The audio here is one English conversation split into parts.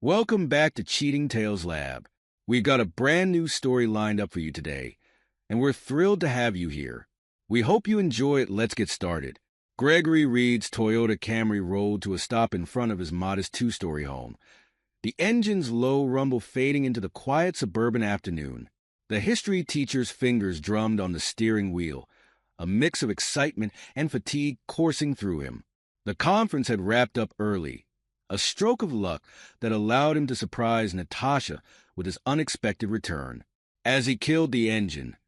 Welcome back to Cheating Tales Lab. We've got a brand new story lined up for you today, and we're thrilled to have you here. We hope you enjoy it. Let's get started. Gregory Reed's Toyota Camry rolled to a stop in front of his modest two-story home, the engine's low rumble fading into the quiet suburban afternoon. The history teacher's fingers drummed on the steering wheel, a mix of excitement and fatigue coursing through him. The conference had wrapped up early, a stroke of luck that allowed him to surprise Natasha with his unexpected return. As he killed the engine,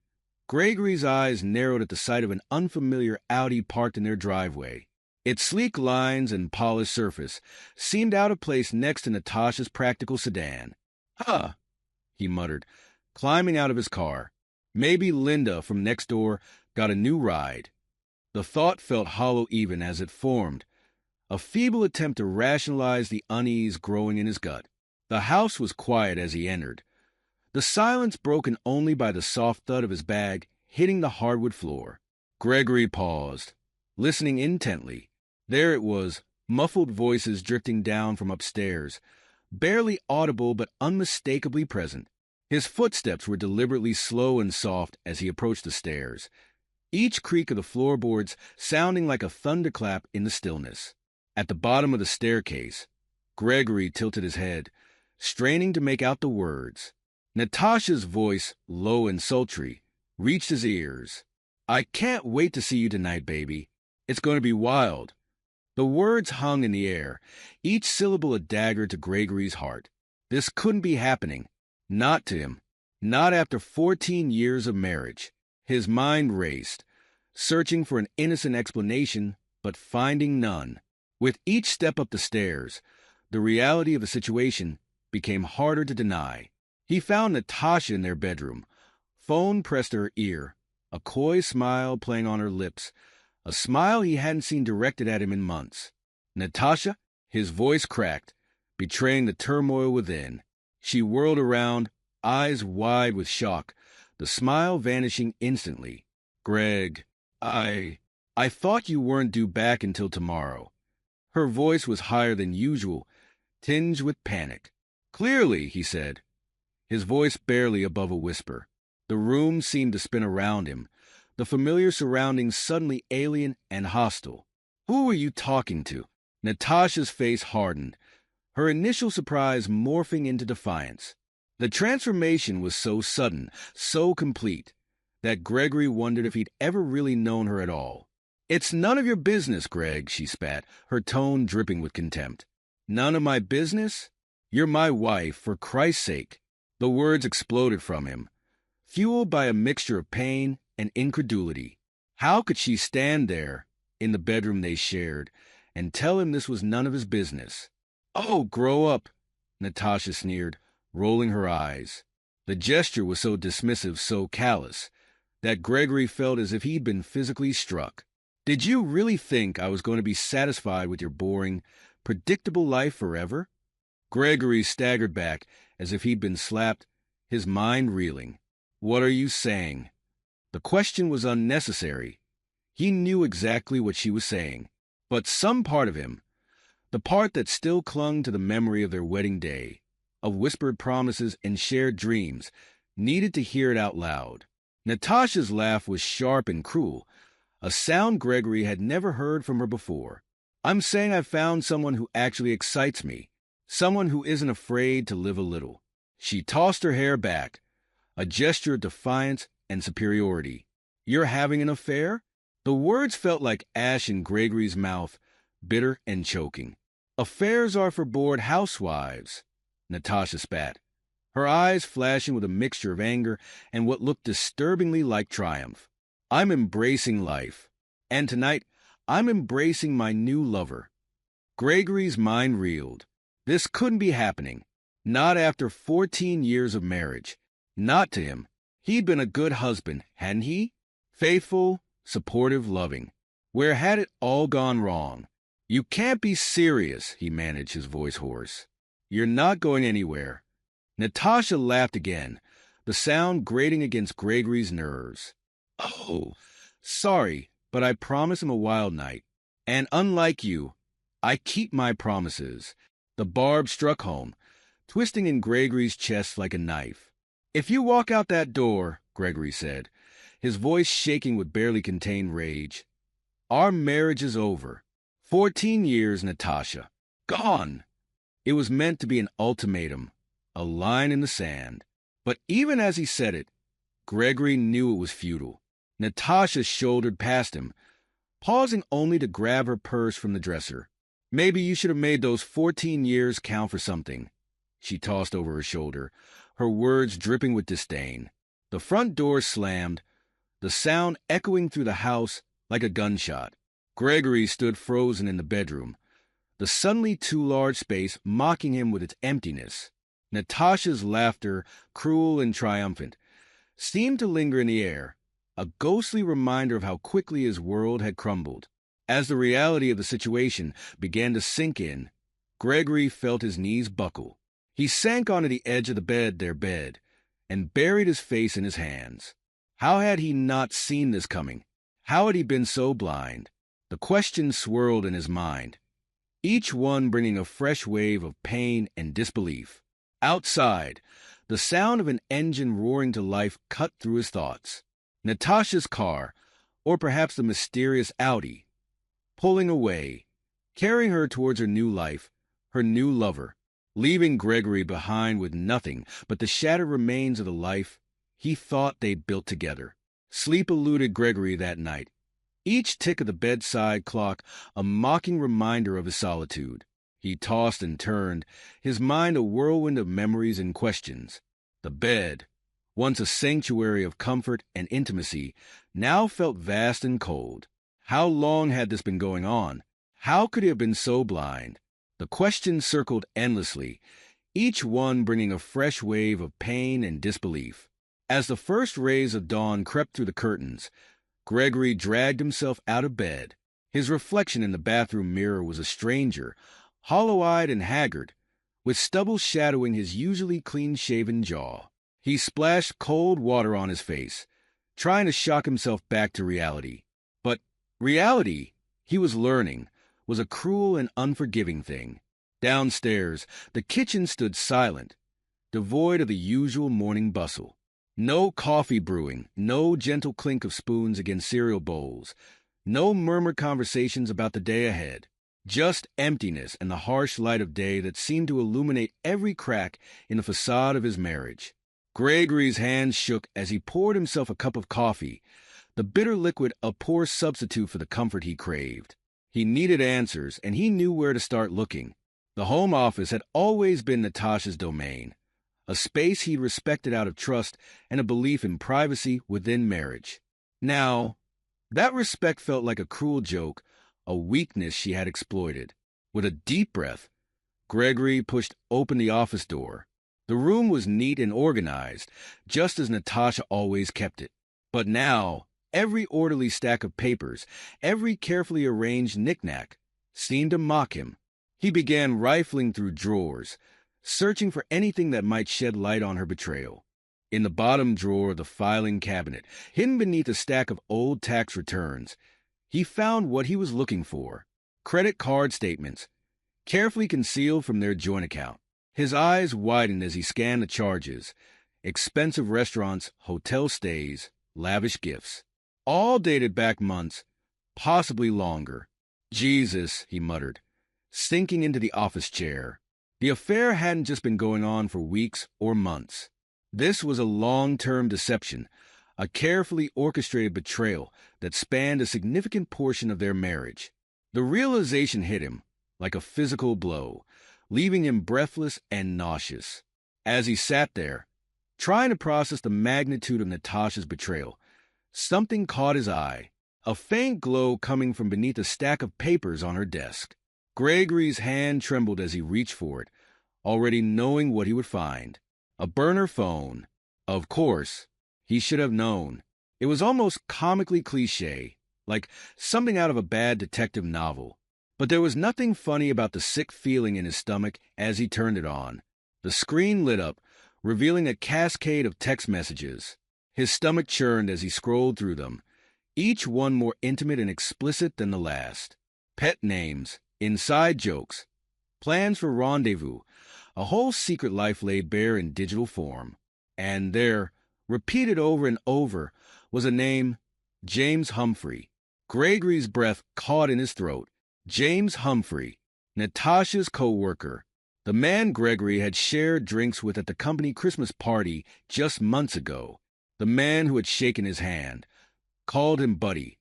Gregory's eyes narrowed at the sight of an unfamiliar Audi parked in their driveway. Its sleek lines and polished surface seemed out of place next to Natasha's practical sedan. "Huh," he muttered, climbing out of his car. Maybe Linda from next door got a new ride. The thought felt hollow even as it formed, a feeble attempt to rationalize the unease growing in his gut. The house was quiet as he entered, the silence broken only by the soft thud of his bag hitting the hardwood floor. Gregory paused, listening intently. There it was, muffled voices drifting down from upstairs, barely audible but unmistakably present. His footsteps were deliberately slow and soft as he approached the stairs, each creak of the floorboards sounding like a thunderclap in the stillness. At the bottom of the staircase, Gregory tilted his head, straining to make out the words. Natasha's voice, low and sultry, reached his ears. "I can't wait to see you tonight, baby. It's going to be wild." The words hung in the air, each syllable a dagger to Gregory's heart. This couldn't be happening. Not to him. Not after 14 years of marriage. His mind raced, searching for an innocent explanation, but finding none. With each step up the stairs, the reality of the situation became harder to deny. He found Natasha in their bedroom, phone pressed to her ear, a coy smile playing on her lips, a smile he hadn't seen directed at him in months. "Natasha?" His voice cracked, betraying the turmoil within. She whirled around, eyes wide with shock, the smile vanishing instantly. "Greg, I thought you weren't due back until tomorrow." Her voice was higher than usual, tinged with panic. "Clearly," he said, his voice barely above a whisper. The room seemed to spin around him, the familiar surroundings suddenly alien and hostile. "Who were you talking to?" Natasha's face hardened, her initial surprise morphing into defiance. The transformation was so sudden, so complete, that Gregory wondered if he'd ever really known her at all. "It's none of your business, Greg," she spat, her tone dripping with contempt. "None of my business? You're my wife, for Christ's sake." The words exploded from him, fueled by a mixture of pain and incredulity. How could she stand there, in the bedroom they shared, and tell him this was none of his business? "Oh, grow up," Natasha sneered, rolling her eyes. The gesture was so dismissive, so callous, that Gregory felt as if he'd been physically struck. "Did you really think I was going to be satisfied with your boring, predictable life forever?" Gregory staggered back as if he'd been slapped, his mind reeling. "What are you saying?" The question was unnecessary. He knew exactly what she was saying. But some part of him, the part that still clung to the memory of their wedding day, of whispered promises and shared dreams, needed to hear it out loud. Natasha's laugh was sharp and cruel, a sound Gregory had never heard from her before. "I'm saying I've found someone who actually excites me, someone who isn't afraid to live a little." She tossed her hair back, a gesture of defiance and superiority. "You're having an affair?" The words felt like ash in Gregory's mouth, bitter and choking. "Affairs are for bored housewives," Natasha spat, her eyes flashing with a mixture of anger and what looked disturbingly like triumph. "I'm embracing life. And tonight, I'm embracing my new lover." Gregory's mind reeled. This couldn't be happening. Not after 14 years of marriage. Not to him. He'd been a good husband, hadn't he? Faithful, supportive, loving. Where had it all gone wrong? "You can't be serious," he managed, his voice hoarse. "You're not going anywhere." Natasha laughed again, the sound grating against Gregory's nerves. "Oh, sorry, but I promised him a wild night. And unlike you, I keep my promises." The barb struck home, twisting in Gregory's chest like a knife. "If you walk out that door," Gregory said, his voice shaking with barely contained rage, "our marriage is over. 14 years, Natasha. Gone." It was meant to be an ultimatum, a line in the sand. But even as he said it, Gregory knew it was futile. Natasha shouldered past him, pausing only to grab her purse from the dresser. "Maybe you should have made those 14 years count for something," she tossed over her shoulder, her words dripping with disdain. The front door slammed, the sound echoing through the house like a gunshot. Gregory stood frozen in the bedroom, the suddenly too large space mocking him with its emptiness. Natasha's laughter, cruel and triumphant, seemed to linger in the air, a ghostly reminder of how quickly his world had crumbled. As the reality of the situation began to sink in, Gregory felt his knees buckle. He sank onto the edge of their bed, and buried his face in his hands. How had he not seen this coming? How had he been so blind? The questions swirled in his mind, each one bringing a fresh wave of pain and disbelief. Outside, the sound of an engine roaring to life cut through his thoughts. Natasha's car, or perhaps the mysterious Audi, pulling away, carrying her towards her new life, her new lover, leaving Gregory behind with nothing but the shattered remains of the life he thought they'd built together. Sleep eluded Gregory that night, each tick of the bedside clock a mocking reminder of his solitude. He tossed and turned, his mind a whirlwind of memories and questions. The bed, once a sanctuary of comfort and intimacy, now felt vast and cold. How long had this been going on? How could he have been so blind? The questions circled endlessly, each one bringing a fresh wave of pain and disbelief. As the first rays of dawn crept through the curtains, Gregory dragged himself out of bed. His reflection in the bathroom mirror was a stranger, hollow-eyed and haggard, with stubble shadowing his usually clean-shaven jaw. He splashed cold water on his face, trying to shock himself back to reality. But reality, he was learning, was a cruel and unforgiving thing. Downstairs, the kitchen stood silent, devoid of the usual morning bustle. No coffee brewing, no gentle clink of spoons against cereal bowls, no murmured conversations about the day ahead. Just emptiness and the harsh light of day that seemed to illuminate every crack in the facade of his marriage. Gregory's hands shook as he poured himself a cup of coffee, the bitter liquid a poor substitute for the comfort he craved. He needed answers, and he knew where to start looking. The home office had always been Natasha's domain, a space he respected out of trust and a belief in privacy within marriage. Now, that respect felt like a cruel joke, a weakness she had exploited. With a deep breath, Gregory pushed open the office door. The room was neat and organized, just as Natasha always kept it. But now, every orderly stack of papers, every carefully arranged knick-knack, seemed to mock him. He began rifling through drawers, searching for anything that might shed light on her betrayal. In the bottom drawer of the filing cabinet, hidden beneath a stack of old tax returns, he found what he was looking for: credit card statements, carefully concealed from their joint account. His eyes widened as he scanned the charges: expensive restaurants, hotel stays, lavish gifts. All dated back months, possibly longer. "Jesus," he muttered, sinking into the office chair. The affair hadn't just been going on for weeks or months. This was a long-term deception, a carefully orchestrated betrayal that spanned a significant portion of their marriage. The realization hit him like a physical blow, leaving him breathless and nauseous. As he sat there, trying to process the magnitude of Natasha's betrayal, something caught his eye, a faint glow coming from beneath a stack of papers on her desk. Gregory's hand trembled as he reached for it, already knowing what he would find. A burner phone. Of course, he should have known. It was almost comically cliché, like something out of a bad detective novel. But there was nothing funny about the sick feeling in his stomach as he turned it on. The screen lit up, revealing a cascade of text messages. His stomach churned as he scrolled through them, each one more intimate and explicit than the last. Pet names, inside jokes, plans for rendezvous, A whole secret life laid bare in digital form. And there, repeated over and over, was a name, James Humphrey. Gregory's breath caught in his throat. James Humphrey, Natasha's co-worker. The man Gregory had shared drinks with at the company Christmas party just months ago. The man who had shaken his hand, called him buddy,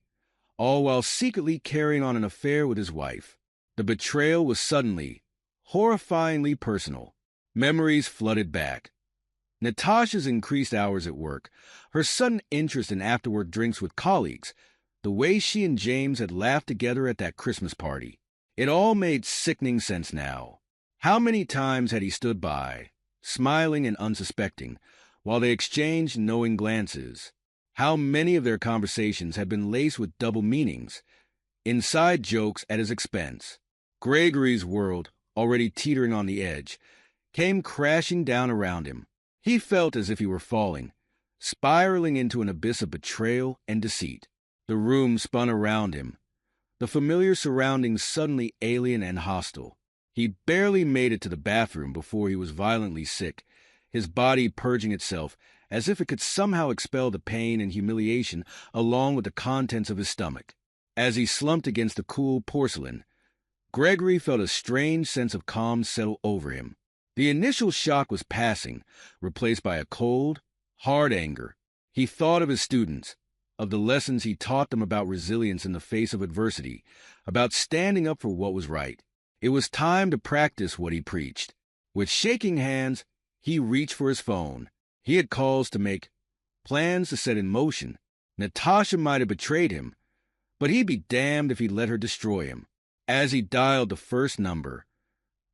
all while secretly carrying on an affair with his wife. The betrayal was suddenly, horrifyingly personal. Memories flooded back. Natasha's increased hours at work, her sudden interest in after-work drinks with colleagues, the way she and James had laughed together at that Christmas party. It all made sickening sense now. How many times had he stood by, smiling and unsuspecting, while they exchanged knowing glances? How many of their conversations had been laced with double meanings, inside jokes at his expense? Gregory's world, already teetering on the edge, came crashing down around him. He felt as if he were falling, spiraling into an abyss of betrayal and deceit. The room spun around him, the familiar surroundings suddenly alien and hostile. He barely made it to the bathroom before he was violently sick, his body purging itself as if it could somehow expel the pain and humiliation along with the contents of his stomach. As he slumped against the cool porcelain, Gregory felt a strange sense of calm settle over him. The initial shock was passing, replaced by a cold, hard anger. He thought of his students, of the lessons he taught them about resilience in the face of adversity, about standing up for what was right. It was time to practice what he preached. With shaking hands, he reached for his phone. He had calls to make, plans to set in motion. Natasha might have betrayed him, but he'd be damned if he let her destroy him. As he dialed the first number,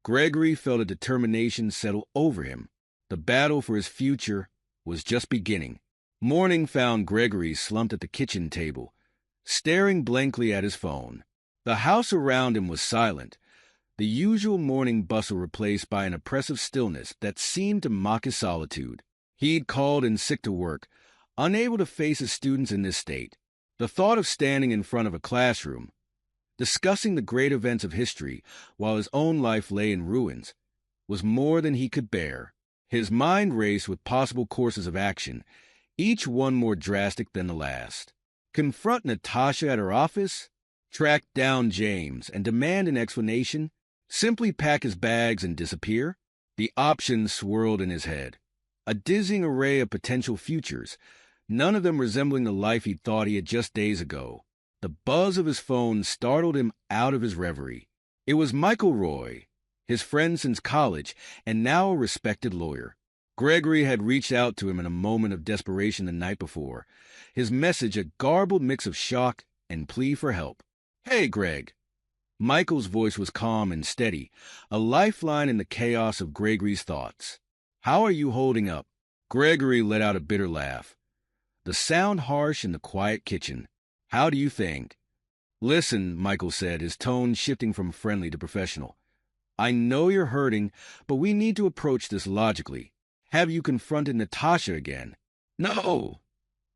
Gregory felt a determination settle over him. The battle for his future was just beginning. Morning found Gregory slumped at the kitchen table, staring blankly at his phone. The house around him was silent, the usual morning bustle replaced by an oppressive stillness that seemed to mock his solitude. He'd called in sick to work, unable to face his students in this state. The thought of standing in front of a classroom, discussing the great events of history while his own life lay in ruins, was more than he could bear. His mind raced with possible courses of action, each one more drastic than the last. Confront Natasha at her office? Track down James and demand an explanation? Simply pack his bags and disappear? The options swirled in his head. A dizzying array of potential futures, none of them resembling the life he'd thought he had just days ago. The buzz of his phone startled him out of his reverie. It was Michael Roy, his friend since college, and now a respected lawyer. Gregory had reached out to him in a moment of desperation the night before, his message a garbled mix of shock and plea for help. "Hey, Greg." Michael's voice was calm and steady, a lifeline in the chaos of Gregory's thoughts. "How are you holding up?" Gregory let out a bitter laugh, the sound harsh in the quiet kitchen. "How do you think?" "Listen," Michael said, his tone shifting from friendly to professional. "I know you're hurting, but we need to approach this logically. Have you confronted Natasha again?" "No,"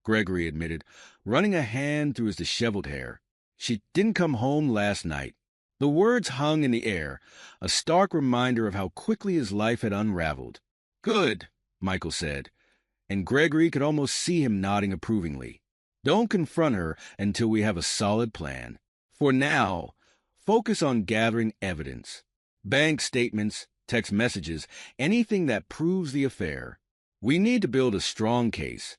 Gregory admitted, running a hand through his disheveled hair. "She didn't come home last night." The words hung in the air, a stark reminder of how quickly his life had unraveled. "Good," Michael said, and Gregory could almost see him nodding approvingly. "Don't confront her until we have a solid plan. For now, focus on gathering evidence. Bank statements, text messages, anything that proves the affair. We need to build a strong case."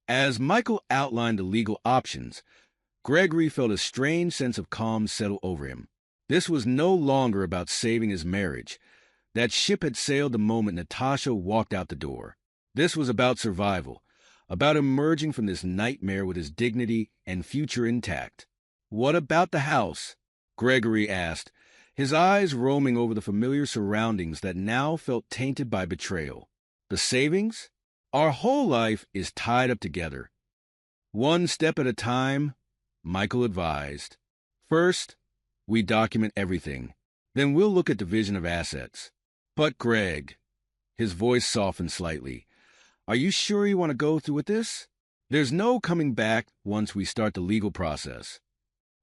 As Michael outlined the legal options, Gregory felt a strange sense of calm settle over him. This was no longer about saving his marriage. That ship had sailed the moment Natasha walked out the door. This was about survival, about emerging from this nightmare with his dignity and future intact. "What about the house?" Gregory asked, his eyes roaming over the familiar surroundings that now felt tainted by betrayal. "The savings? Our whole life is tied up together. One step at a time," Michael advised. "First, we document everything. Then we'll look at division of assets." "But Greg," his voice softened slightly, "are you sure you want to go through with this? There's no coming back once we start the legal process."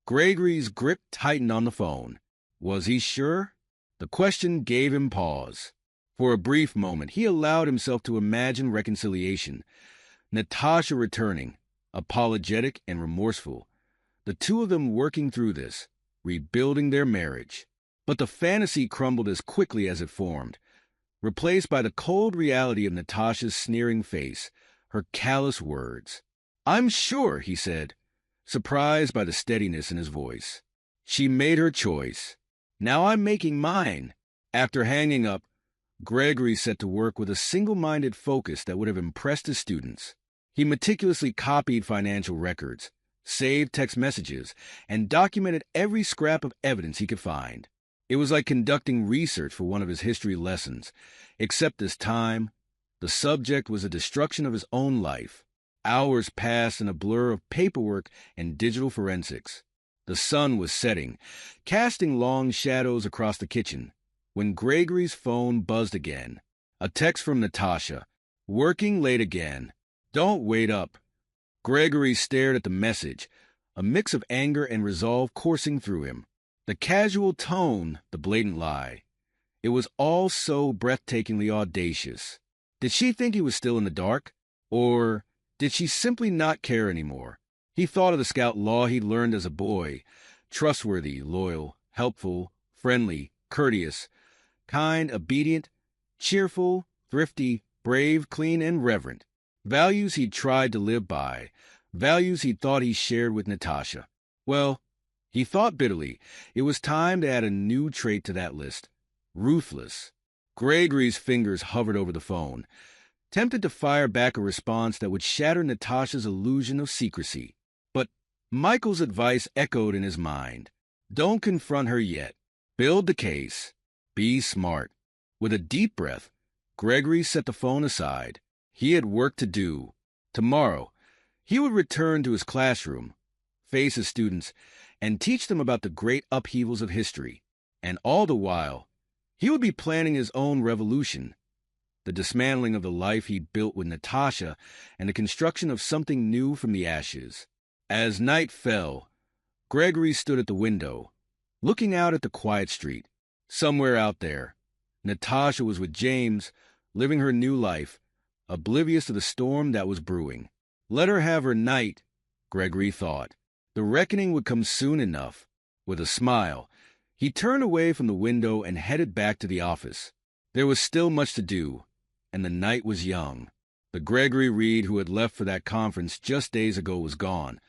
Gregory's grip tightened on the phone. Was he sure? The question gave him pause. For a brief moment, he allowed himself to imagine reconciliation. Natasha returning, apologetic and remorseful. The two of them working through this, rebuilding their marriage. But the fantasy crumbled as quickly as it formed, replaced by the cold reality of Natasha's sneering face, her callous words. "I'm sure," he said, surprised by the steadiness in his voice. "She made her choice. Now I'm making mine." After hanging up, Gregory set to work with a single-minded focus that would have impressed his students. He meticulously copied financial records, saved text messages, and documented every scrap of evidence he could find. It was like conducting research for one of his history lessons, except this time, the subject was a destruction of his own life. Hours passed in a blur of paperwork and digital forensics. The sun was setting, casting long shadows across the kitchen, when Gregory's phone buzzed again. A text from Natasha. "Working late again. Don't wait up." Gregory stared at the message, a mix of anger and resolve coursing through him. The casual tone, the blatant lie. It was all so breathtakingly audacious. Did she think he was still in the dark? Or did she simply not care anymore? He thought of the scout law he'd learned as a boy. Trustworthy, loyal, helpful, friendly, courteous, kind, obedient, cheerful, thrifty, brave, clean, and reverent. Values he'd tried to live by. Values he thought he shared with Natasha. Well, he thought bitterly, it was time to add a new trait to that list. Ruthless. Gregory's fingers hovered over the phone, tempted to fire back a response that would shatter Natasha's illusion of secrecy. But Michael's advice echoed in his mind. Don't confront her yet. Build the case. Be smart. With a deep breath, Gregory set the phone aside. He had work to do. Tomorrow, he would return to his classroom, face his students, and teach them about the great upheavals of history. And all the while, he would be planning his own revolution, the dismantling of the life he'd built with Natasha and the construction of something new from the ashes. As night fell, Gregory stood at the window, looking out at the quiet street. Somewhere out there, Natasha was with James, living her new life, oblivious to the storm that was brewing. Let her have her night, Gregory thought. The reckoning would come soon enough. With a smile, he turned away from the window and headed back to the office. There was still much to do, and the night was young. The Gregory Reed who had left for that conference just days ago was gone,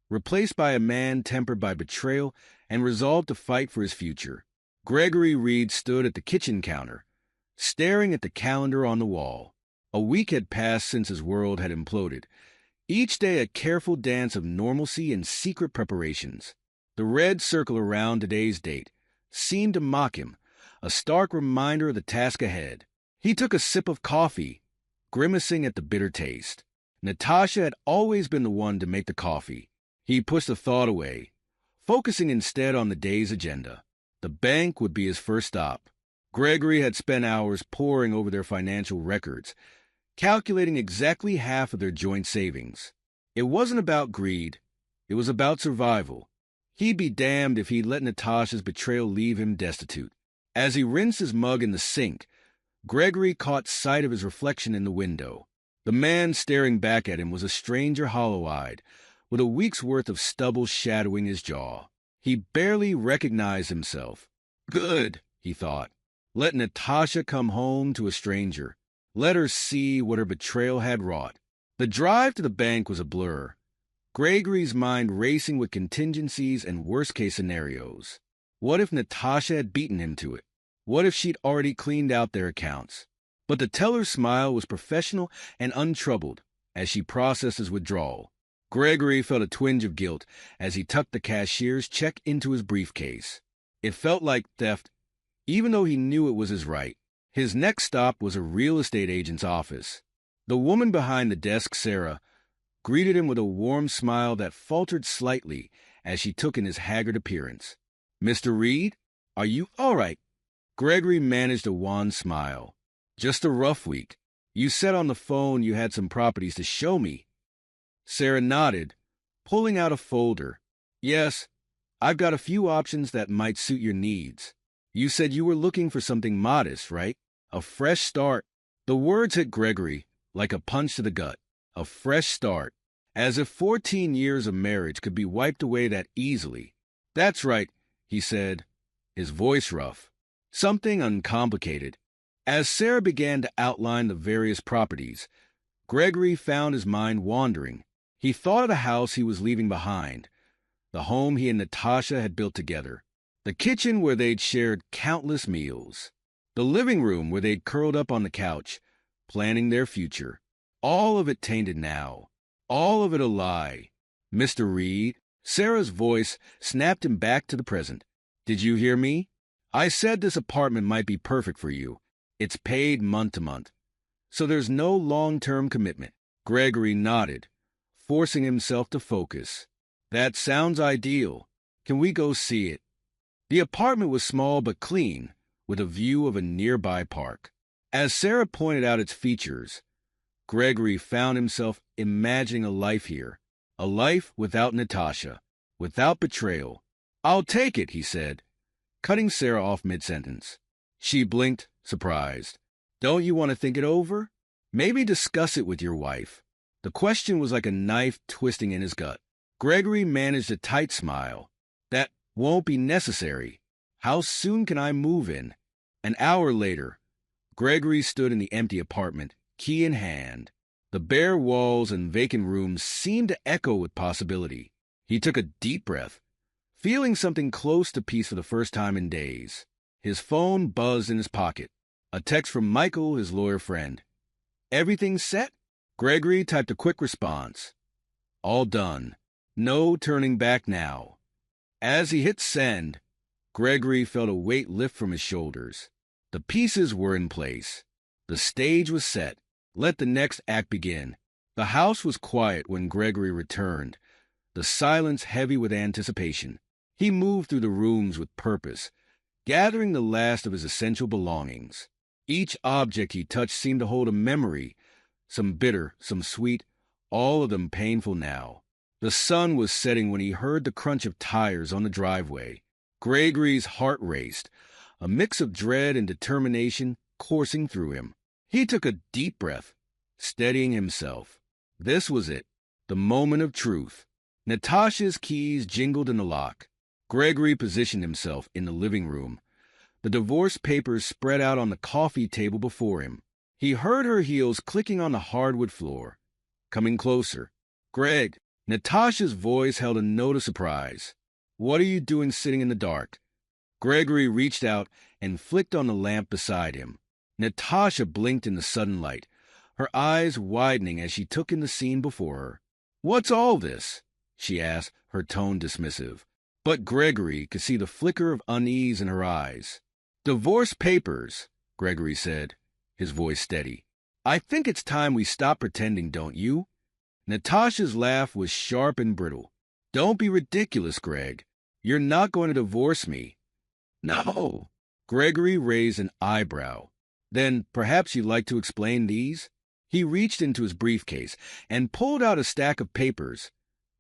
replaced by a man tempered by betrayal and resolved to fight for his future. Gregory Reed stood at the kitchen counter, staring at the calendar on the wall. A week had passed since his world had imploded, each day a careful dance of normalcy and secret preparations. The red circle around today's date seemed to mock him, a stark reminder of the task ahead. He took a sip of coffee, grimacing at the bitter taste. Natasha had always been the one to make the coffee. He pushed the thought away, focusing instead on the day's agenda. The bank would be his first stop. Gregory had spent hours poring over their financial records, calculating exactly half of their joint savings. It wasn't about greed. It was about survival. He'd be damned if he'd let Natasha's betrayal leave him destitute. As he rinsed his mug in the sink, Gregory caught sight of his reflection in the window. The man staring back at him was a stranger hollow-eyed, with a week's worth of stubble shadowing his jaw. He barely recognized himself. Good, he thought. Let Natasha come home to a stranger. Let her see what her betrayal had wrought. The drive to the bank was a blur, Gregory's mind racing with contingencies and worst-case scenarios. What if Natasha had beaten him to it? What if she'd already cleaned out their accounts? But the teller's smile was professional and untroubled as she processed his withdrawal. Gregory felt a twinge of guilt as he tucked the cashier's check into his briefcase. It felt like theft, even though he knew it was his right. His next stop was a real estate agent's office. The woman behind the desk, Sarah, greeted him with a warm smile that faltered slightly as she took in his haggard appearance. "Mr. Reed, are you all right?" Gregory managed a wan smile. "Just a rough week. You said on the phone you had some properties to show me." Sarah nodded, pulling out a folder. "Yes, I've got a few options that might suit your needs. You said you were looking for something modest, right? A fresh start. The words hit Gregory like a punch to the gut. A fresh start. As if 14 years of marriage could be wiped away that easily. That's right, he said, his voice rough. Something uncomplicated. As Sarah began to outline the various properties, Gregory found his mind wandering. He thought of the house he was leaving behind, the home he and Natasha had built together, the kitchen where they'd shared countless meals, the living room where they'd curled up on the couch, planning their future. All of it tainted now. All of it a lie. Mr. Reed, Sarah's voice snapped him back to the present. Did you hear me? I said this apartment might be perfect for you. It's paid month to month. So there's no long-term commitment. Gregory nodded, forcing himself to focus. That sounds ideal. Can we go see it? The apartment was small but clean, with a view of a nearby park. As Sarah pointed out its features, Gregory found himself imagining a life here, a life without Natasha, without betrayal. I'll take it, he said, cutting Sarah off mid-sentence. She blinked, surprised. Don't you want to think it over? Maybe discuss it with your wife. The question was like a knife twisting in his gut. Gregory managed a tight smile. That won't be necessary. How soon can I move in? An hour later, Gregory stood in the empty apartment, key in hand. The bare walls and vacant rooms seemed to echo with possibility. He took a deep breath, feeling something close to peace for the first time in days. His phone buzzed in his pocket. A text from Michael, his lawyer friend. Everything set? Gregory typed a quick response. All done. No turning back now. As he hit send, Gregory felt a weight lift from his shoulders. The pieces were in place. The stage was set. Let the next act begin. The house was quiet when Gregory returned, the silence heavy with anticipation. He moved through the rooms with purpose, gathering the last of his essential belongings. Each object he touched seemed to hold a memory, some bitter, some sweet, all of them painful now. The sun was setting when he heard the crunch of tires on the driveway. Gregory's heart raced, a mix of dread and determination coursing through him. He took a deep breath, steadying himself. This was it, the moment of truth. Natasha's keys jingled in the lock. Gregory positioned himself in the living room, the divorce papers spread out on the coffee table before him. He heard her heels clicking on the hardwood floor. Coming closer. Greg, Natasha's voice held a note of surprise. What are you doing sitting in the dark? Gregory reached out and flicked on the lamp beside him. Natasha blinked in the sudden light, her eyes widening as she took in the scene before her. What's all this? She asked, her tone dismissive. But Gregory could see the flicker of unease in her eyes. Divorce papers, Gregory said, his voice steady. I think it's time we stop pretending, don't you? Natasha's laugh was sharp and brittle. Don't be ridiculous, Greg. You're not going to divorce me. No. Gregory raised an eyebrow. Then perhaps you'd like to explain these? He reached into his briefcase and pulled out a stack of papers.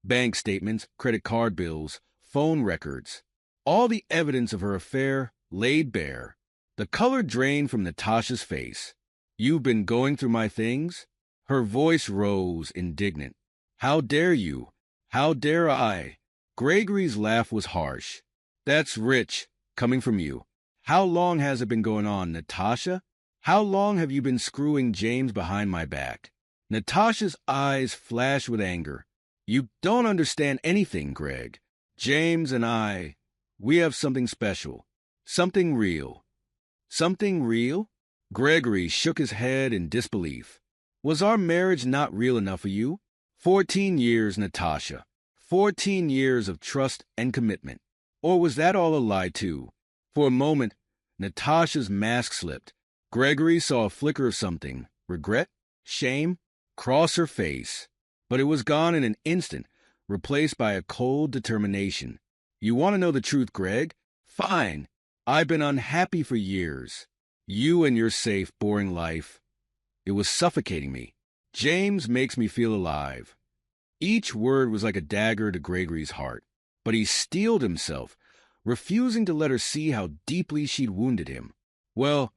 Bank statements, credit card bills, phone records. All the evidence of her affair laid bare. The color drained from Natasha's face. You've been going through my things? Her voice rose, indignant. How dare you? How dare I? Gregory's laugh was harsh. That's rich, coming from you. How long has it been going on, Natasha? How long have you been screwing James behind my back? Natasha's eyes flashed with anger. You don't understand anything, Greg. James and I, we have something special. Something real. Something real? Gregory shook his head in disbelief. Was our marriage not real enough for you? 14 years, Natasha. 14 years of trust and commitment. Or was that all a lie, too? For a moment, Natasha's mask slipped. Gregory saw a flicker of something, regret, shame, cross her face. But it was gone in an instant, replaced by a cold determination. You want to know the truth, Greg? Fine. I've been unhappy for years. You and your safe, boring life. It was suffocating me. James makes me feel alive. Each word was like a dagger to Gregory's heart, but he steeled himself, refusing to let her see how deeply she'd wounded him. Well,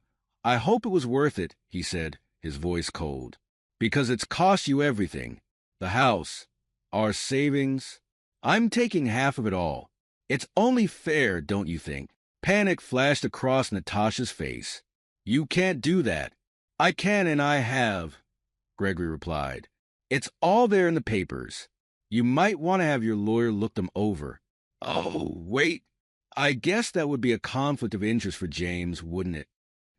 I hope it was worth it, he said, his voice cold. Because it's cost you everything. The house, our savings. I'm taking half of it all. It's only fair, don't you think? Panic flashed across Natasha's face. You can't do that. I can and I have, Gregory replied. It's all there in the papers. You might want to have your lawyer look them over. Oh, wait. I guess that would be a conflict of interest for James, wouldn't it?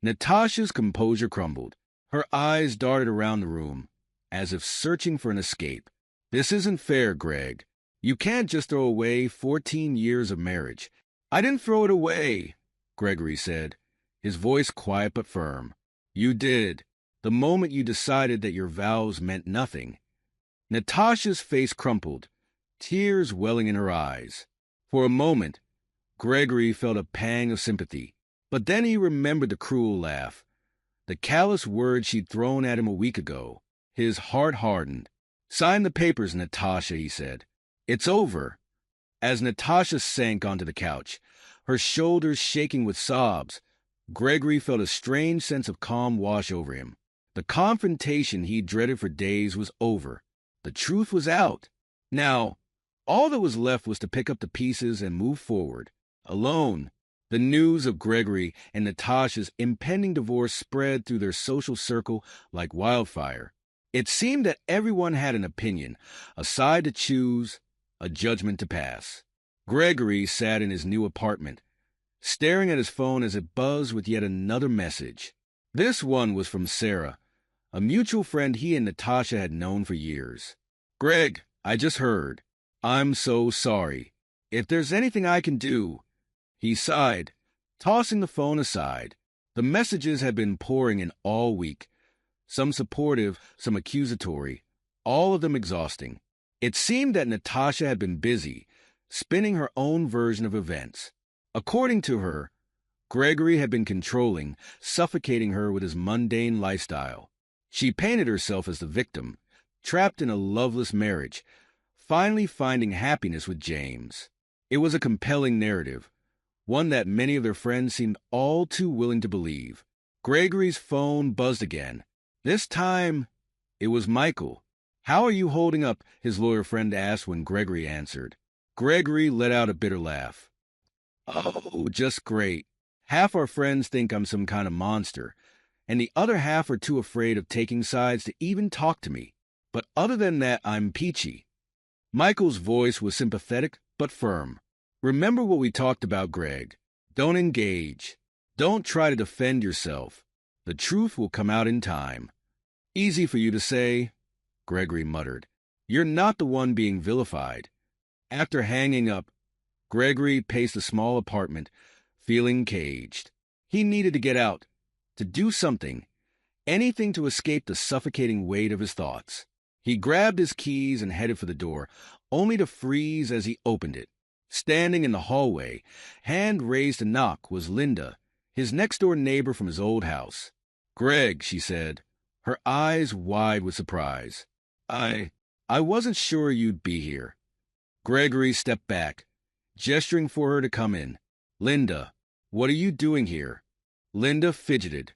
Natasha's composure crumbled. Her eyes darted around the room, as if searching for an escape. This isn't fair, Greg. You can't just throw away 14 years of marriage. I didn't throw it away, Gregory said, his voice quiet but firm. You did, the moment you decided that your vows meant nothing. Natasha's face crumpled, tears welling in her eyes. For a moment, Gregory felt a pang of sympathy, but then he remembered the cruel laugh, the callous words she'd thrown at him a week ago. His heart hardened. Sign the papers, Natasha, he said. It's over. As Natasha sank onto the couch, her shoulders shaking with sobs, Gregory felt a strange sense of calm wash over him. The confrontation he dreaded for days was over. The truth was out. Now, all that was left was to pick up the pieces and move forward. Alone, the news of Gregory and Natasha's impending divorce spread through their social circle like wildfire. It seemed that everyone had an opinion, a side to choose, a judgment to pass. Gregory sat in his new apartment, staring at his phone as it buzzed with yet another message. This one was from Sarah, a mutual friend he and Natasha had known for years. Greg, I just heard. I'm so sorry. If there's anything I can do... He sighed, tossing the phone aside. The messages had been pouring in all week, some supportive, some accusatory, all of them exhausting. It seemed that Natasha had been busy, spinning her own version of events. According to her, Gregory had been controlling, suffocating her with his mundane lifestyle. She painted herself as the victim, trapped in a loveless marriage, finally finding happiness with James. It was a compelling narrative, one that many of their friends seemed all too willing to believe. Gregory's phone buzzed again. This time, it was Michael. How are you holding up? His lawyer friend asked when Gregory answered. Gregory let out a bitter laugh. Oh, just great. Half our friends think I'm some kind of monster, and the other half are too afraid of taking sides to even talk to me. But other than that, I'm peachy. Michael's voice was sympathetic but firm. Remember what we talked about, Greg. Don't engage. Don't try to defend yourself. The truth will come out in time. Easy for you to say, Gregory muttered. You're not the one being vilified. After hanging up, Gregory paced the small apartment, feeling caged. He needed to get out, to do something, anything to escape the suffocating weight of his thoughts. He grabbed his keys and headed for the door, only to freeze as he opened it. Standing in the hallway, hand raised to knock, was Linda, his next-door neighbor from his old house. Greg, she said, her eyes wide with surprise. I wasn't sure you'd be here. Gregory stepped back, gesturing for her to come in. Linda, what are you doing here? Linda fidgeted,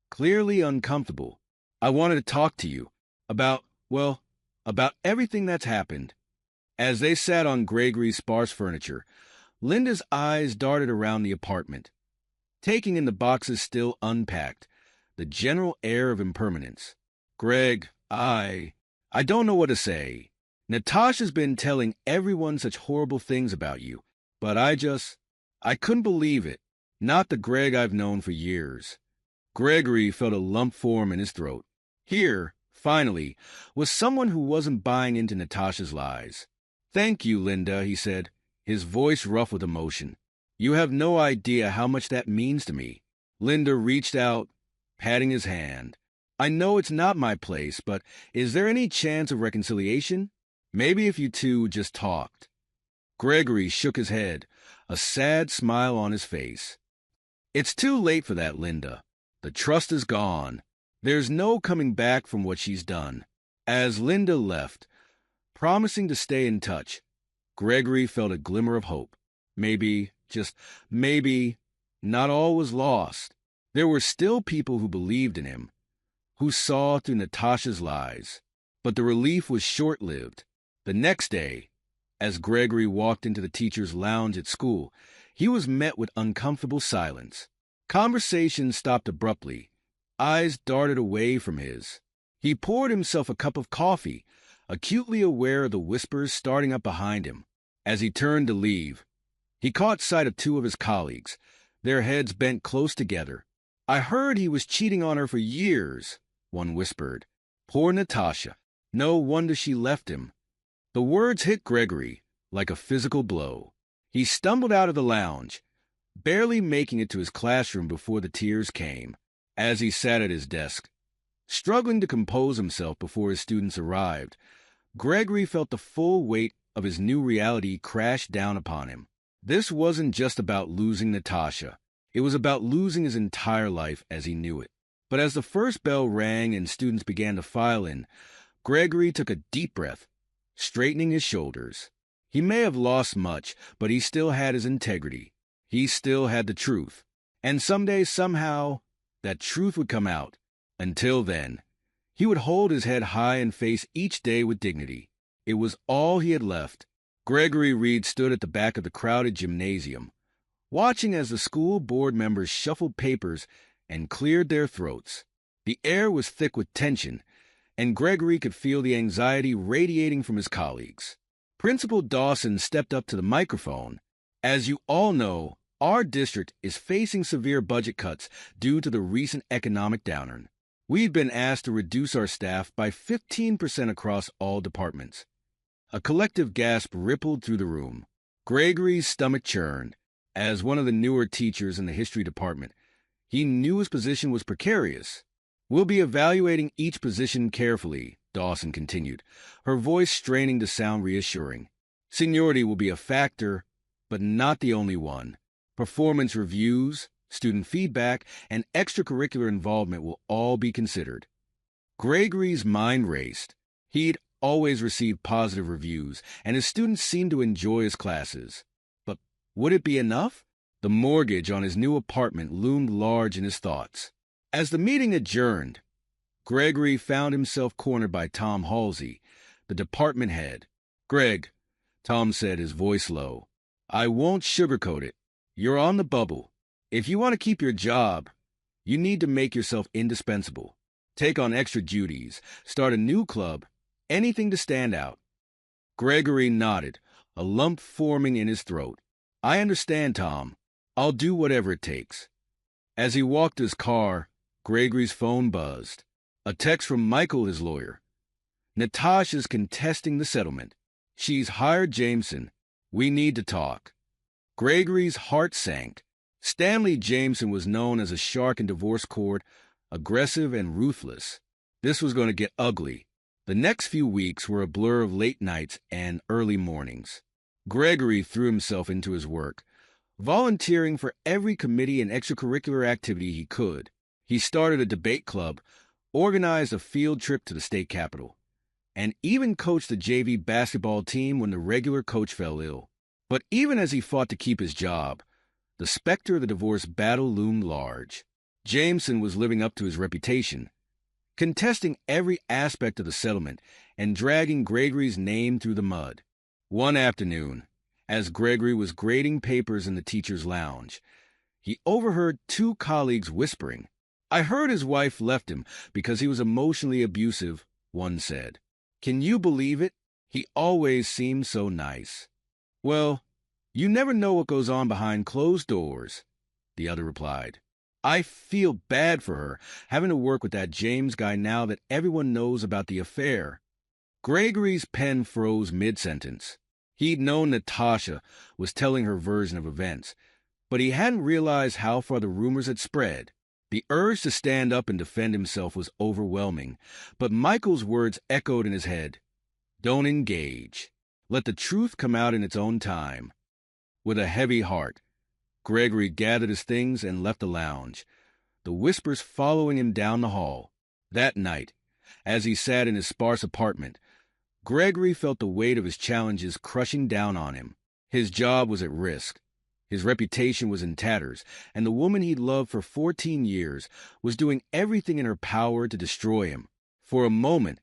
clearly uncomfortable. I wanted to talk to you about everything that's happened. As they sat on Gregory's sparse furniture, Linda's eyes darted around the apartment, taking in the boxes still unpacked, the general air of impermanence. Greg, I don't know what to say. Natasha's been telling everyone such horrible things about you, but I couldn't believe it. Not the Greg I've known for years. Gregory felt a lump form in his throat. Here, finally, was someone who wasn't buying into Natasha's lies. Thank you, Linda, he said, his voice rough with emotion. You have no idea how much that means to me. Linda reached out, patting his hand. I know it's not my place, but is there any chance of reconciliation? Maybe if you two just talked. Gregory shook his head, a sad smile on his face. It's too late for that, Linda. The trust is gone. There's no coming back from what she's done. As Linda left, promising to stay in touch, Gregory felt a glimmer of hope. Maybe, just maybe, not all was lost. There were still people who believed in him, who saw through Natasha's lies. But the relief was short-lived. The next day, as Gregory walked into the teacher's lounge at school, he was met with uncomfortable silence. Conversation stopped abruptly. Eyes darted away from his. He poured himself a cup of coffee, acutely aware of the whispers starting up behind him. As he turned to leave, he caught sight of two of his colleagues, their heads bent close together. "I heard he was cheating on her for years," one whispered. "Poor Natasha. No wonder she left him." The words hit Gregory like a physical blow. He stumbled out of the lounge, barely making it to his classroom before the tears came. As he sat at his desk, struggling to compose himself before his students arrived, Gregory felt the full weight of his new reality crash down upon him. This wasn't just about losing Natasha. It was about losing his entire life as he knew it. But as the first bell rang and students began to file in, Gregory took a deep breath, straightening his shoulders. He may have lost much, but he still had his integrity. He still had the truth. And someday, somehow, that truth would come out. Until then, he would hold his head high and face each day with dignity. It was all he had left. Gregory Reed stood at the back of the crowded gymnasium, watching as the school board members shuffled papers and cleared their throats. The air was thick with tension, and Gregory could feel the anxiety radiating from his colleagues. Principal Dawson stepped up to the microphone. "As you all know, our district is facing severe budget cuts due to the recent economic downturn. We've been asked to reduce our staff by 15% across all departments." A collective gasp rippled through the room. Gregory's stomach churned. As one of the newer teachers in the history department, he knew his position was precarious. "We'll be evaluating each position carefully," Dawson continued, her voice straining to sound reassuring. "Seniority will be a factor, but not the only one. Performance reviews, student feedback, and extracurricular involvement will all be considered." Gregory's mind raced. He'd always received positive reviews, and his students seemed to enjoy his classes. But would it be enough? The mortgage on his new apartment loomed large in his thoughts. As the meeting adjourned, Gregory found himself cornered by Tom Halsey, the department head. "Greg," Tom said, his voice low, "I won't sugarcoat it. You're on the bubble. If you want to keep your job, you need to make yourself indispensable. Take on extra duties, start a new club, anything to stand out." Gregory nodded, a lump forming in his throat. "I understand, Tom. I'll do whatever it takes." As he walked to his car, Gregory's phone buzzed. A text from Michael, his lawyer. "Natasha's contesting the settlement. She's hired Jameson. We need to talk." Gregory's heart sank. Stanley Jameson was known as a shark in divorce court, aggressive and ruthless. This was going to get ugly. The next few weeks were a blur of late nights and early mornings. Gregory threw himself into his work, volunteering for every committee and extracurricular activity he could. He started a debate club, organized a field trip to the state capitol, and even coached the JV basketball team when the regular coach fell ill. But even as he fought to keep his job, the specter of the divorce battle loomed large. Jameson was living up to his reputation, contesting every aspect of the settlement and dragging Gregory's name through the mud. One afternoon, as Gregory was grading papers in the teacher's lounge, he overheard two colleagues whispering. "I heard his wife left him because he was emotionally abusive," one said. "Can you believe it? He always seemed so nice." "Well, you never know what goes on behind closed doors," the other replied. "I feel bad for her, having to work with that James guy now that everyone knows about the affair." Gregory's pen froze mid-sentence. He'd known Natasha was telling her version of events, but he hadn't realized how far the rumors had spread. The urge to stand up and defend himself was overwhelming, but Michael's words echoed in his head. "Don't engage. Let the truth come out in its own time." With a heavy heart, Gregory gathered his things and left the lounge, the whispers following him down the hall. That night, as he sat in his sparse apartment, Gregory felt the weight of his challenges crushing down on him. His job was at risk. His reputation was in tatters, and the woman he'd loved for 14 years was doing everything in her power to destroy him. For a moment,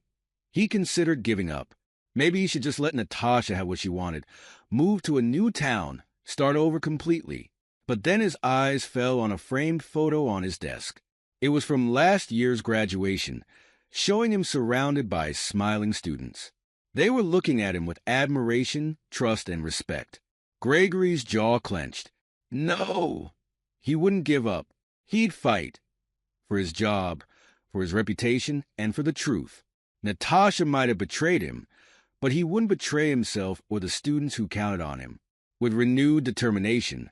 he considered giving up. Maybe he should just let Natasha have what she wanted, move to a new town, start over completely. But then his eyes fell on a framed photo on his desk. It was from last year's graduation, showing him surrounded by smiling students. They were looking at him with admiration, trust, and respect. Gregory's jaw clenched. No! He wouldn't give up. He'd fight. For his job, for his reputation, and for the truth. Natasha might have betrayed him, but he wouldn't betray himself or the students who counted on him. With renewed determination,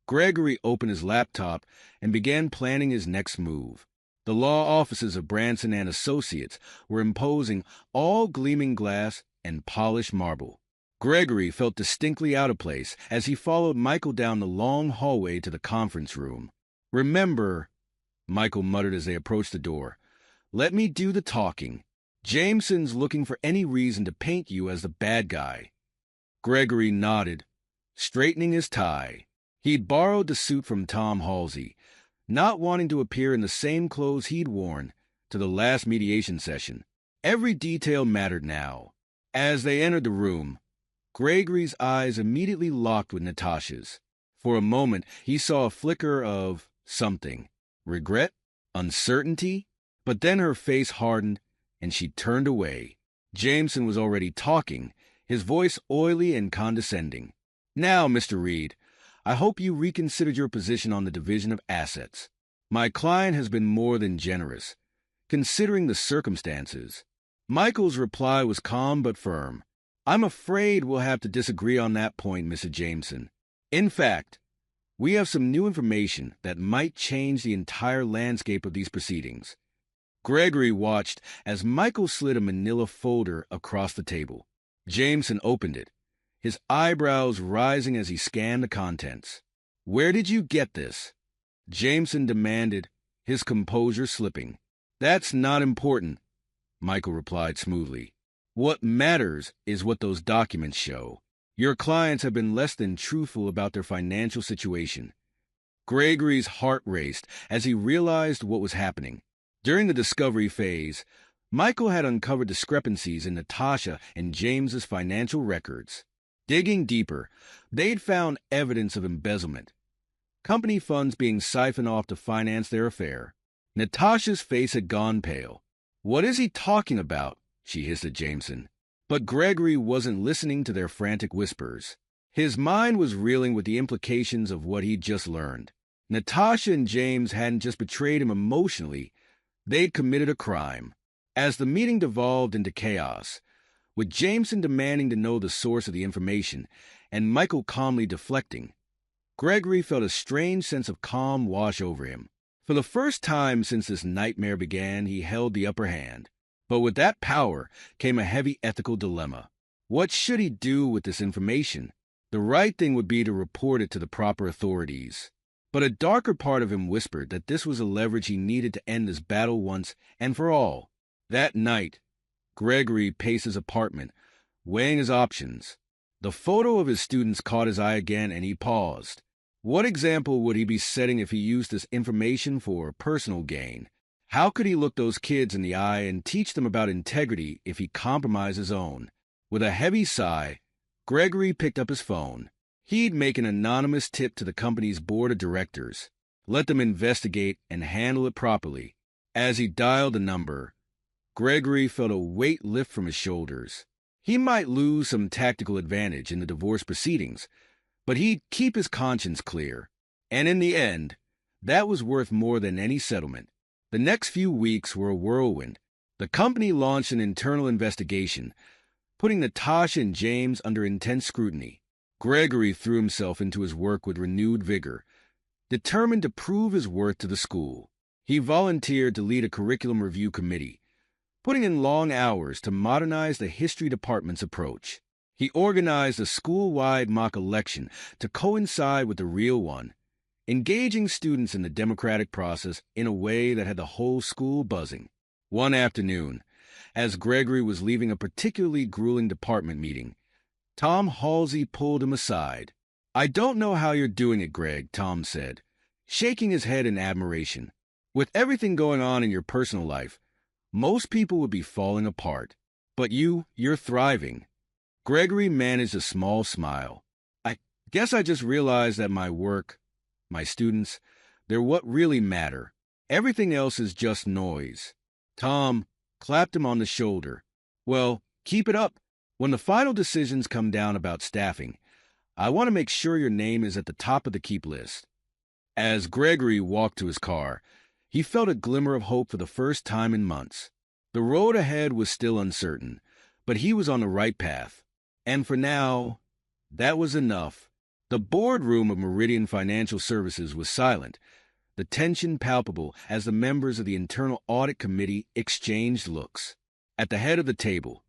Gregory opened his laptop and began planning his next move. The law offices of Branson and Associates were imposing, all gleaming glass and polished marble. Gregory felt distinctly out of place as he followed Michael down the long hallway to the conference room. "Remember," Michael muttered as they approached the door, "let me do the talking. Jameson's looking for any reason to paint you as the bad guy." Gregory nodded, straightening his tie. He'd borrowed the suit from Tom Halsey, not wanting to appear in the same clothes he'd worn to the last mediation session. Every detail mattered now. As they entered the room, Gregory's eyes immediately locked with Natasha's. For a moment, he saw a flicker of something. Regret? Uncertainty? But then her face hardened, and she turned away. Jameson was already talking, his voice oily and condescending. "Now, Mr. Reed, I hope you reconsidered your position on the division of assets. My client has been more than generous, considering the circumstances." Michael's reply was calm but firm. "I'm afraid we'll have to disagree on that point, Mr. Jameson. In fact, we have some new information that might change the entire landscape of these proceedings." Gregory watched as Michael slid a manila folder across the table. Jameson opened it, his eyebrows rising as he scanned the contents. "Where did you get this?" Jameson demanded, his composure slipping. "That's not important," Michael replied smoothly. "What matters is what those documents show. Your clients have been less than truthful about their financial situation." Gregory's heart raced as he realized what was happening. During the discovery phase, Michael had uncovered discrepancies in Natasha and James's financial records. Digging deeper, they'd found evidence of embezzlement, company funds being siphoned off to finance their affair. Natasha's face had gone pale. "What is he talking about?" she hissed at Jameson. But Gregory wasn't listening to their frantic whispers. His mind was reeling with the implications of what he'd just learned. Natasha and James hadn't just betrayed him emotionally, they'd committed a crime. As the meeting devolved into chaos, with Jameson demanding to know the source of the information and Michael calmly deflecting, Gregory felt a strange sense of calm wash over him. For the first time since this nightmare began, he held the upper hand. But with that power came a heavy ethical dilemma. What should he do with this information? The right thing would be to report it to the proper authorities. But a darker part of him whispered that this was a leverage he needed to end this battle once and for all. That night, Gregory paced his apartment, weighing his options. The photo of his students caught his eye again, and he paused. What example would he be setting if he used this information for personal gain? How could he look those kids in the eye and teach them about integrity if he compromised his own? With a heavy sigh, Gregory picked up his phone. He'd make an anonymous tip to the company's board of directors, let them investigate and handle it properly. As he dialed the number, Gregory felt a weight lift from his shoulders. He might lose some tactical advantage in the divorce proceedings, but he'd keep his conscience clear. And in the end, that was worth more than any settlement. The next few weeks were a whirlwind. The company launched an internal investigation, putting Natasha and James under intense scrutiny. Gregory threw himself into his work with renewed vigor, determined to prove his worth to the school. He volunteered to lead a curriculum review committee, putting in long hours to modernize the history department's approach. He organized a school-wide mock election to coincide with the real one, engaging students in the democratic process in a way that had the whole school buzzing. One afternoon, as Gregory was leaving a particularly grueling department meeting, Tom Halsey pulled him aside. I don't know how you're doing it, Greg, Tom said, shaking his head in admiration. With everything going on in your personal life, most people would be falling apart. But you're thriving. Gregory managed a small smile. I guess I just realized that my work, my students, they're what really matter. Everything else is just noise. Tom clapped him on the shoulder. Well, keep it up. When the final decisions come down about staffing, I want to make sure your name is at the top of the keep list. As Gregory walked to his car, he felt a glimmer of hope for the first time in months. The road ahead was still uncertain, but he was on the right path. And for now, that was enough. The boardroom of Meridian Financial Services was silent, the tension palpable as the members of the Internal Audit Committee exchanged looks. At the head of the table,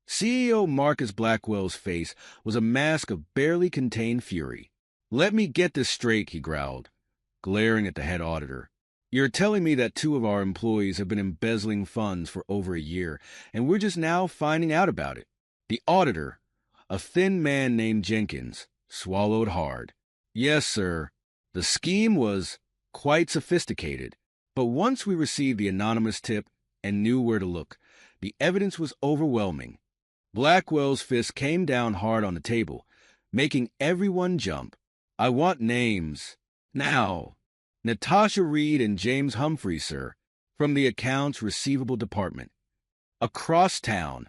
CEO Marcus Blackwell's face was a mask of barely contained fury. "Let me get this straight," he growled, glaring at the head auditor. "You're telling me that 2 of our employees have been embezzling funds for over a year, and we're just now finding out about it?" The auditor, a thin man named Jenkins, swallowed hard. "Yes, sir. The scheme was quite sophisticated, but once we received the anonymous tip and knew where to look, the evidence was overwhelming." Blackwell's fist came down hard on the table, making everyone jump. "I want names. Now." "Natasha Reed and James Humphrey, sir, from the Accounts Receivable Department." Across town,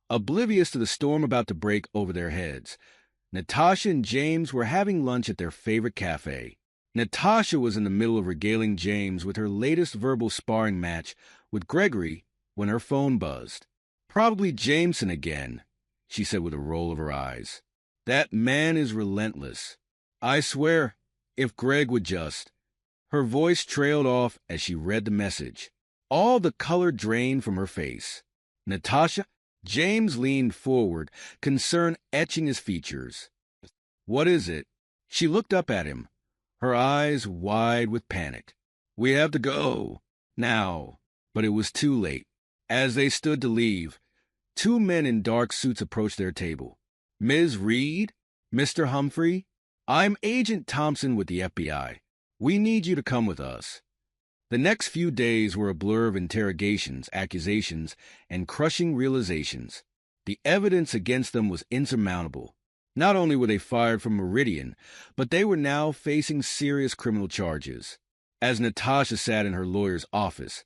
oblivious to the storm about to break over their heads, Natasha and James were having lunch at their favorite cafe. Natasha was in the middle of regaling James with her latest verbal sparring match with Gregory when her phone buzzed. "Probably Jameson again," she said with a roll of her eyes. "That man is relentless. I swear, if Greg would just—" Her voice trailed off as she read the message. All the color drained from her face. "Natasha?" James leaned forward, concern etching his features. "What is it?" She looked up at him, her eyes wide with panic. "We have to go. Now." But it was too late. As they stood to leave, 2 men in dark suits approached their table. "Ms. Reed? Mr. Humphrey? I'm Agent Thompson with the FBI. We need you to come with us." The next few days were a blur of interrogations, accusations, and crushing realizations. The evidence against them was insurmountable. Not only were they fired from Meridian, but they were now facing serious criminal charges. As Natasha sat in her lawyer's office,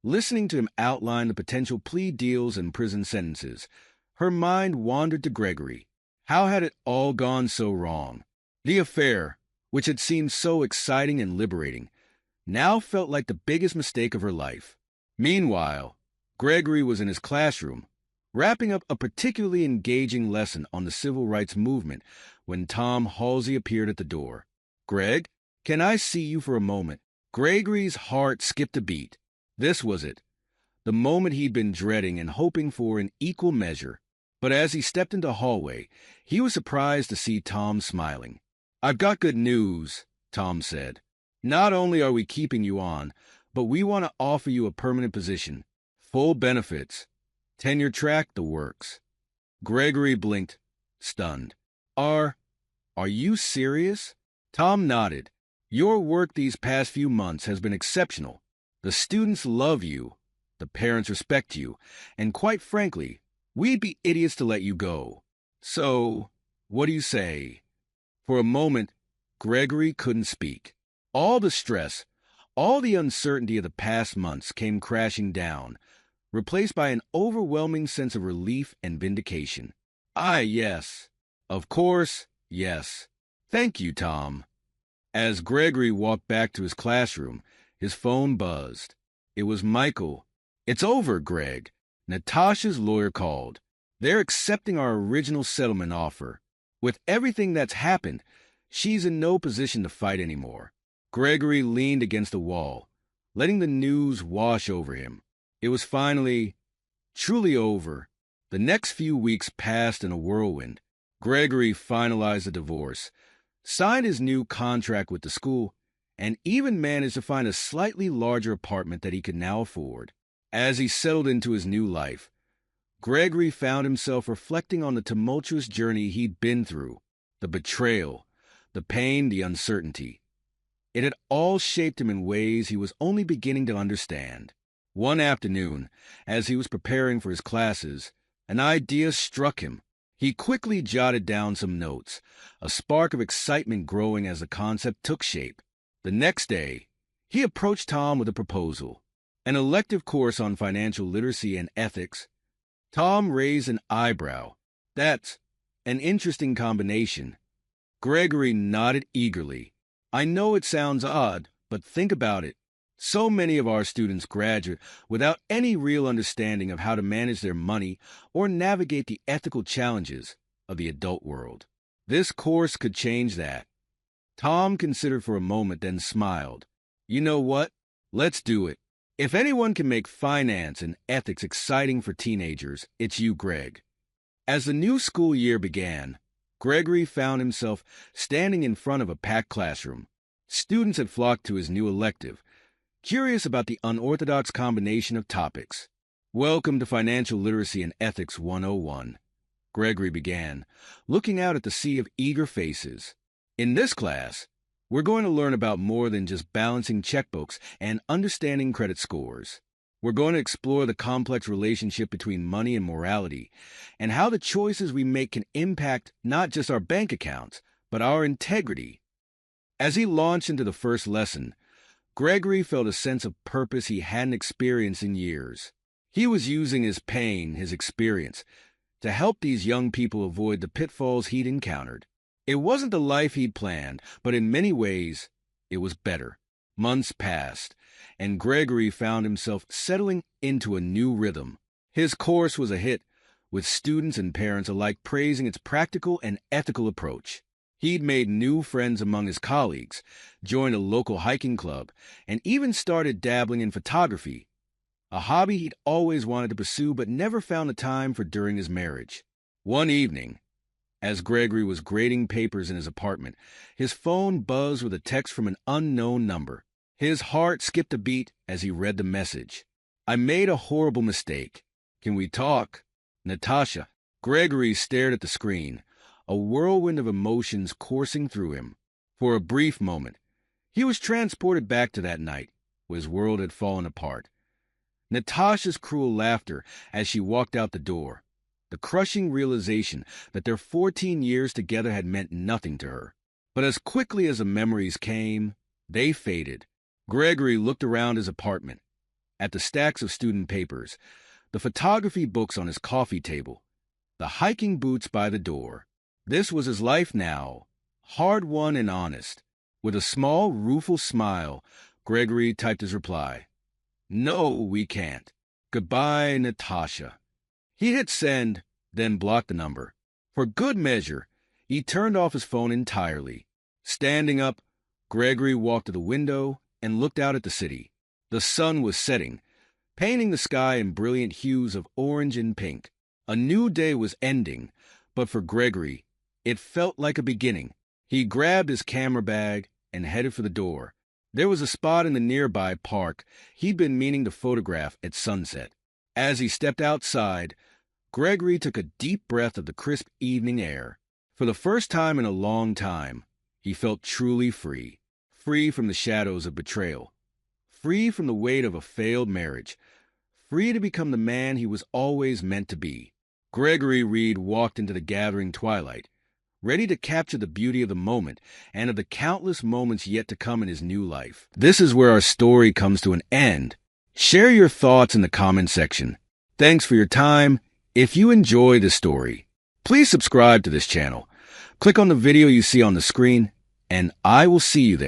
listening to him outline the potential plea deals and prison sentences, her mind wandered to Gregory. How had it all gone so wrong? The affair, which had seemed so exciting and liberating, now felt like the biggest mistake of her life. Meanwhile, Gregory was in his classroom, wrapping up a particularly engaging lesson on the civil rights movement when Tom Halsey appeared at the door. "Greg, can I see you for a moment?" Gregory's heart skipped a beat. This was it, the moment he'd been dreading and hoping for in equal measure. But as he stepped into the hallway, he was surprised to see Tom smiling. "I've got good news," Tom said. "Not only are we keeping you on, but we want to offer you a permanent position, full benefits, tenure track, the works." Gregory blinked, stunned. Are you serious?" Tom nodded. "Your work these past few months has been exceptional. The students love you, the parents respect you, and quite frankly, we'd be idiots to let you go. So, what do you say?" For a moment, Gregory couldn't speak. All the stress, all the uncertainty of the past months came crashing down, replaced by an overwhelming sense of relief and vindication. Yes. Of course, yes. Thank you, Tom." As Gregory walked back to his classroom, his phone buzzed. It was Michael. "It's over, Greg. Natasha's lawyer called. They're accepting our original settlement offer. With everything that's happened, she's in no position to fight anymore." Gregory leaned against the wall, letting the news wash over him. It was finally, truly over. The next few weeks passed in a whirlwind. Gregory finalized the divorce, signed his new contract with the school, and even managed to find a slightly larger apartment that he could now afford. As he settled into his new life, Gregory found himself reflecting on the tumultuous journey he'd been through, the betrayal, the pain, the uncertainty. It had all shaped him in ways he was only beginning to understand. One afternoon, as he was preparing for his classes, an idea struck him. He quickly jotted down some notes, a spark of excitement growing as the concept took shape. The next day, he approached Tom with a proposal, an elective course on financial literacy and ethics. Tom raised an eyebrow. That's an interesting combination. Gregory nodded eagerly. I know it sounds odd, but think about it. So many of our students graduate without any real understanding of how to manage their money or navigate the ethical challenges of the adult world. This course could change that. Tom considered for a moment, then smiled. You know what? Let's do it. If anyone can make finance and ethics exciting for teenagers, it's you, Greg. As the new school year began, Gregory found himself standing in front of a packed classroom. Students had flocked to his new elective, curious about the unorthodox combination of topics. Welcome to Financial Literacy and Ethics 101, Gregory began, looking out at the sea of eager faces. In this class, we're going to learn about more than just balancing checkbooks and understanding credit scores. We're going to explore the complex relationship between money and morality, and how the choices we make can impact not just our bank accounts, but our integrity. As he launched into the first lesson, Gregory felt a sense of purpose he hadn't experienced in years. He was using his pain, his experience, to help these young people avoid the pitfalls he'd encountered. It wasn't the life he'd planned, but in many ways, it was better. Months passed, and Gregory found himself settling into a new rhythm. His course was a hit, with students and parents alike praising its practical and ethical approach. He'd made new friends among his colleagues, joined a local hiking club, and even started dabbling in photography, a hobby he'd always wanted to pursue but never found the time for during his marriage. One evening, as Gregory was grading papers in his apartment, his phone buzzed with a text from an unknown number. His heart skipped a beat as he read the message. I made a horrible mistake. Can we talk? Natasha. Gregory stared at the screen, a whirlwind of emotions coursing through him. For a brief moment, he was transported back to that night, where his world had fallen apart. Natasha's cruel laughter as she walked out the door, the crushing realization that their 14 years together had meant nothing to her. But as quickly as the memories came, they faded. Gregory looked around his apartment, at the stacks of student papers, the photography books on his coffee table, the hiking boots by the door. This was his life now, hard-won and honest. With a small, rueful smile, Gregory typed his reply. No, we can't. Goodbye, Natasha. He hit send, then blocked the number. For good measure, he turned off his phone entirely. Standing up, Gregory walked to the window and looked out at the city. The sun was setting, painting the sky in brilliant hues of orange and pink. A new day was ending, but for Gregory, it felt like a beginning. He grabbed his camera bag and headed for the door. There was a spot in the nearby park he'd been meaning to photograph at sunset. As he stepped outside, Gregory took a deep breath of the crisp evening air. For the first time in a long time, he felt truly free. Free from the shadows of betrayal. Free from the weight of a failed marriage. Free to become the man he was always meant to be. Gregory Reed walked into the gathering twilight, ready to capture the beauty of the moment and of the countless moments yet to come in his new life. This is where our story comes to an end. Share your thoughts in the comment section. Thanks for your time. If you enjoy this story, please subscribe to this channel. Click on the video you see on the screen, and I will see you there.